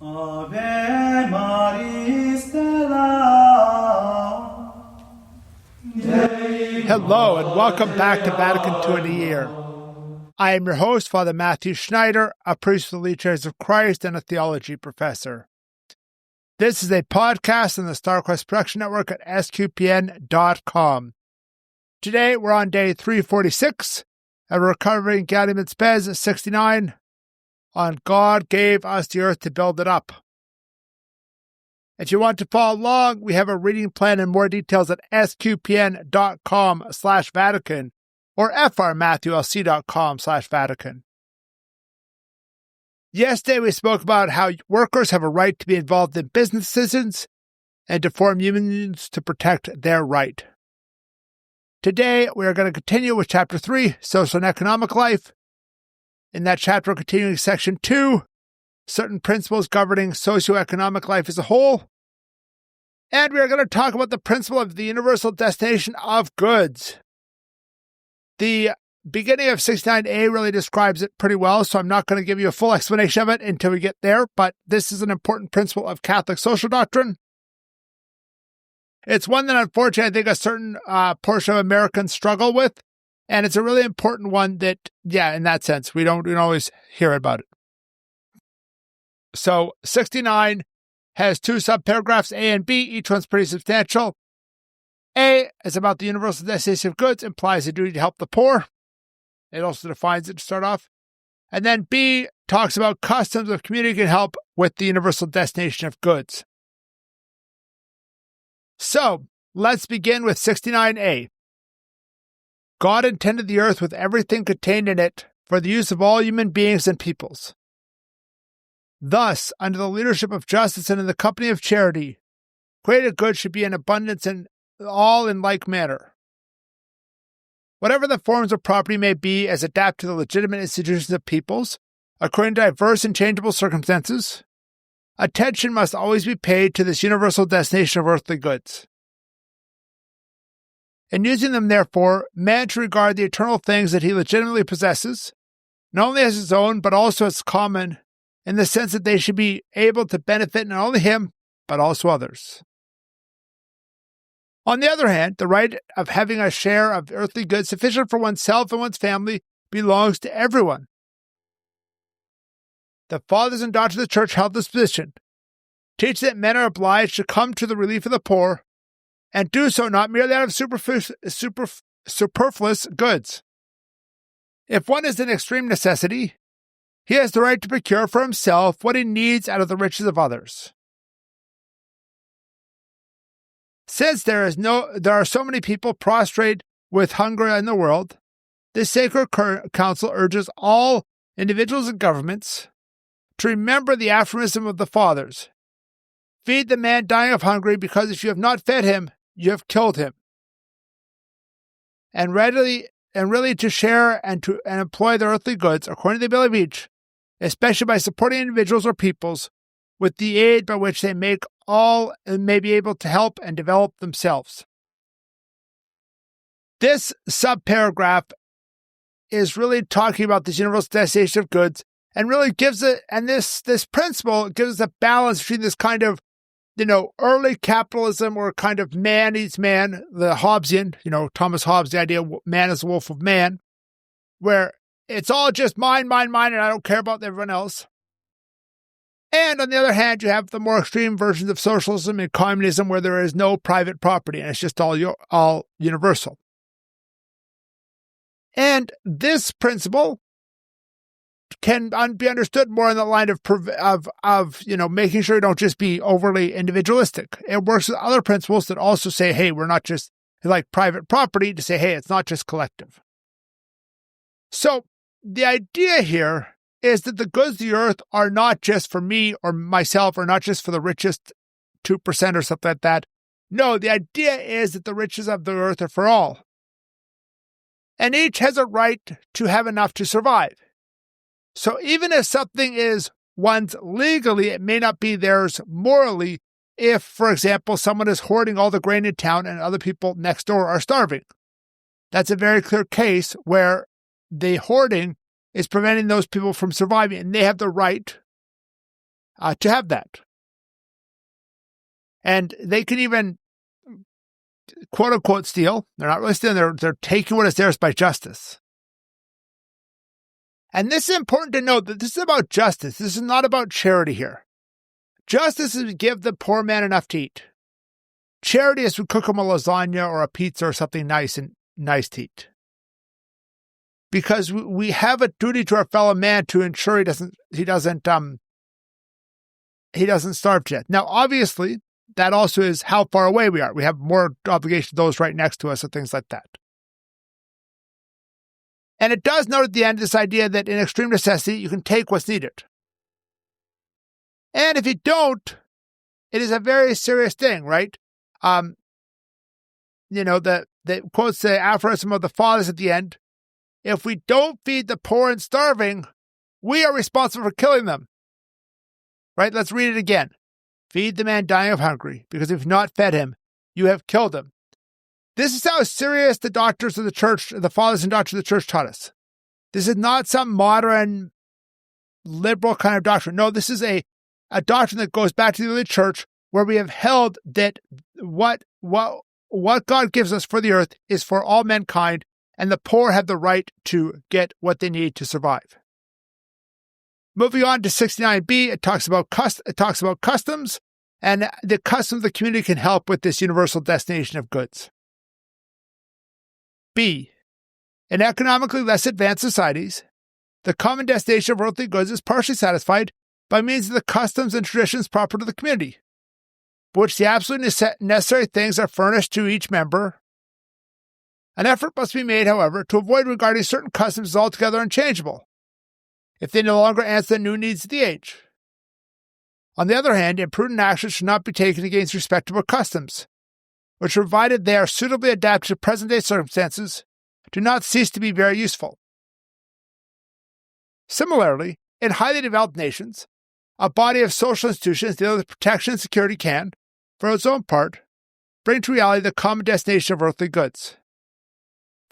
Ave Maris Stella. Hello and welcome back to Vatican II in a Year. I am your host, Father Matthew Schneider, a priest of the Elite Church of Christ and a theology professor. This is a podcast on the StarQuest Production Network at sqpn.com. Today we're on day 346 and we're covering Gaudium et Spes 69 on God gave us the earth to build it up. If you want to follow along, we have a reading plan and more details at sqpn.com/Vatican or frmatthewlc.com/Vatican. Yesterday we spoke about how workers have a right to be involved in business decisions and to form unions to protect their right. Today we are going to continue with Chapter 3, Social and Economic Life. In that chapter, we're continuing Section 2, Certain Principles Governing Socioeconomic Life as a Whole. And we are going to talk about the principle of the universal destination of goods. The beginning of 69a really describes it pretty well, so I'm not going to give you a full explanation of it until we get there, but this is an important principle of Catholic social doctrine. It's one that, unfortunately, I think a certain portion of Americans struggle with, and it's a really important one that, in that sense, we don't always hear about it. So 69 has two subparagraphs, A and B. Each one's pretty substantial. A is about the universal destination of goods, implies a duty to help the poor. It also defines it to start off. And then B talks about customs of community can help with the universal destination of goods. So let's begin with 69a. God intended the earth with everything contained in it for the use of all human beings and peoples. Thus, under the leadership of justice and in the company of charity, created goods should be in abundance and all in like manner. Whatever the forms of property may be as adapted to the legitimate institutions of peoples, according to diverse and changeable circumstances, attention must always be paid to this universal destination of earthly goods. In using them, therefore, man should regard the eternal things that he legitimately possesses, not only as his own, but also as common, in the sense that they should be able to benefit not only him, but also others. On the other hand, the right of having a share of earthly goods sufficient for oneself and one's family belongs to everyone. The fathers and daughters of the Church held this position, teach that men are obliged to come to the relief of the poor, and do so not merely out of superfluous goods. If one is in extreme necessity, he has the right to procure for himself what he needs out of the riches of others. Since there are so many people prostrate with hunger in the world, this sacred council urges all individuals and governments to remember the aphorism of the fathers. Feed the man dying of hunger, because if you have not fed him, you have killed him. And really to share and employ the earthly goods according to the ability of each, especially by supporting individuals or peoples with the aid by which they may be able to help and develop themselves. This subparagraph is really talking about this universal destination of goods, and really gives it, and this principle gives us a balance between this kind of early capitalism or kind of man eats man, the Hobbesian, Thomas Hobbes, the idea of man is the wolf of man, where it's all just mine, and I don't care about everyone else. And on the other hand, you have the more extreme versions of socialism and communism where there is no private property and it's just all universal. And this principle can be understood more in the line of making sure you don't just be overly individualistic. It works with other principles that also say, hey, we're not just like private property, to say, hey, it's not just collective. So the idea here is that the goods of the earth are not just for me or myself, or not just for the richest 2% or something like that. No, the idea is that the riches of the earth are for all. And each has a right to have enough to survive. So even if something is one's legally, it may not be theirs morally if, for example, someone is hoarding all the grain in town and other people next door are starving. That's a very clear case where the hoarding is preventing those people from surviving, and they have the right to have that. And they can even, quote unquote, steal. They're not really stealing, they're taking what is theirs by justice. And this is important to note that this is about justice. This is not about charity here. Justice is to give the poor man enough to eat. Charity is to cook him a lasagna or a pizza or something nice to eat. Because we have a duty to our fellow man to ensure he doesn't starve to death. Now, obviously, that also is how far away we are. We have more obligation to those right next to us and things like that. And it does note at the end this idea that in extreme necessity, you can take what's needed. And if you don't, it is a very serious thing, right? The quotes the aphorism of the fathers at the end. If we don't feed the poor and starving, we are responsible for killing them. Right? Let's read it again. Feed the man dying of hunger, because if you've not fed him, you have killed him. This is how serious the doctors of the church, the fathers and doctors of the church taught us. This is not some modern liberal kind of doctrine. No, this is a doctrine that goes back to the early church, where we have held that what God gives us for the earth is for all mankind, and the poor have the right to get what they need to survive. Moving on to 69b, it talks about customs, and the customs of the community can help with this universal destination of goods. B, in economically less advanced societies, the common destination of earthly goods is partially satisfied by means of the customs and traditions proper to the community, for which the absolutely necessary things are furnished to each member. An effort must be made, however, to avoid regarding certain customs as altogether unchangeable, if they no longer answer the new needs of the age. On the other hand, imprudent action should not be taken against respectable customs, which, provided they are suitably adapted to present-day circumstances, do not cease to be very useful. Similarly, in highly developed nations, a body of social institutions dealing with protection and security can, for its own part, bring to reality the common destination of earthly goods.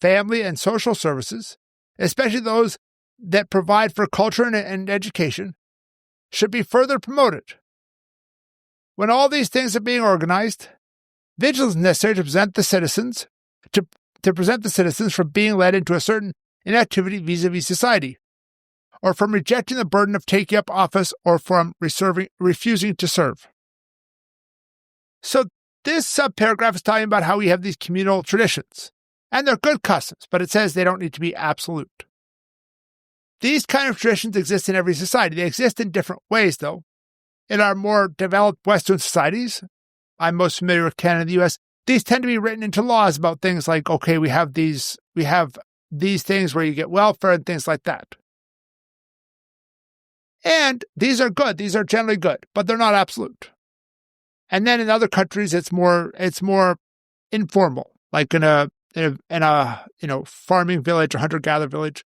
Family and social services, especially those that provide for culture and education, should be further promoted. When all these things are being organized, vigilance is necessary to prevent the citizens from being led into a certain inactivity vis-a-vis society, or from rejecting the burden of taking up office, or from refusing to serve. So this subparagraph is talking about how we have these communal traditions, and they're good customs, but it says they don't need to be absolute. These kind of traditions exist in every society. They exist in different ways, though. In our more developed Western societies, I'm most familiar with Canada and the U.S., these tend to be written into laws about things like, okay, we have these things where you get welfare and things like that. And these are good. These are generally good, but they're not absolute. And then in other countries, it's more informal, like in a farming village or hunter-gatherer village.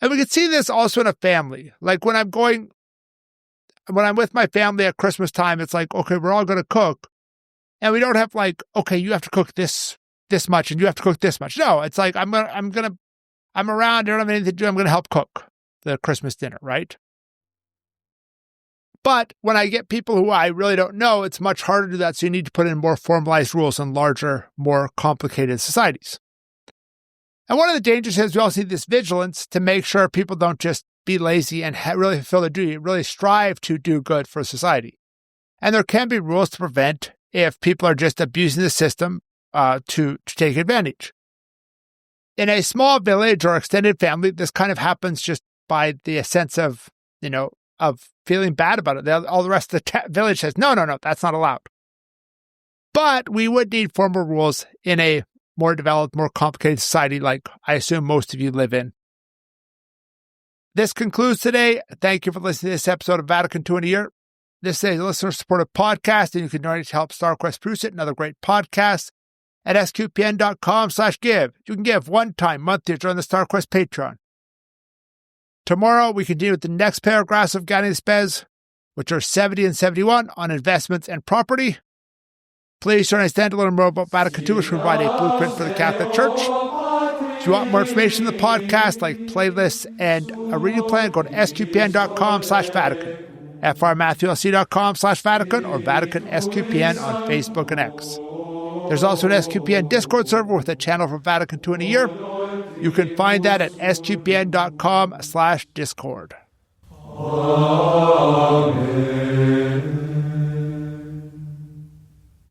And we can see this also in a family. Like when I'm with my family at Christmas time, it's like, okay, we're all going to cook. And we don't have like, okay, you have to cook this much and you have to cook this much. No, it's like, I'm around, I don't have anything to do. I'm going to help cook the Christmas dinner, right? But when I get people who I really don't know, it's much harder to do that. So you need to put in more formalized rules in larger, more complicated societies. And one of the dangers is we also need this vigilance to make sure people don't just be lazy and really fulfill their duty, really strive to do good for society. And there can be rules to prevent if people are just abusing the system to take advantage. In a small village or extended family, this kind of happens just by the sense of, of feeling bad about it. All the rest of the village says, no, that's not allowed. But we would need formal rules in a more developed, more complicated society like I assume most of you live in. This concludes today. Thank you for listening to this episode of Vatican II in a Year. This is a listener-supported podcast, and you can donate to help StarQuest produce it and other great podcasts at sqpn.com/give. You can give one time, monthly, or join the StarQuest Patreon. Tomorrow, we continue with the next paragraphs of Gaudium et Spes, which are 70 and 71 on investments and property. Please join us then to learn more about Vatican II, which will provide a blueprint for the Catholic Church. If you want more information on the podcast, like playlists and a reading plan, go to sqpn.com/Vatican. frmatthewlc.com/Vatican or Vatican SQPN on Facebook and X. There's also an SQPN Discord server with a channel from Vatican II in a year. You can find that at sqpn.com/Discord.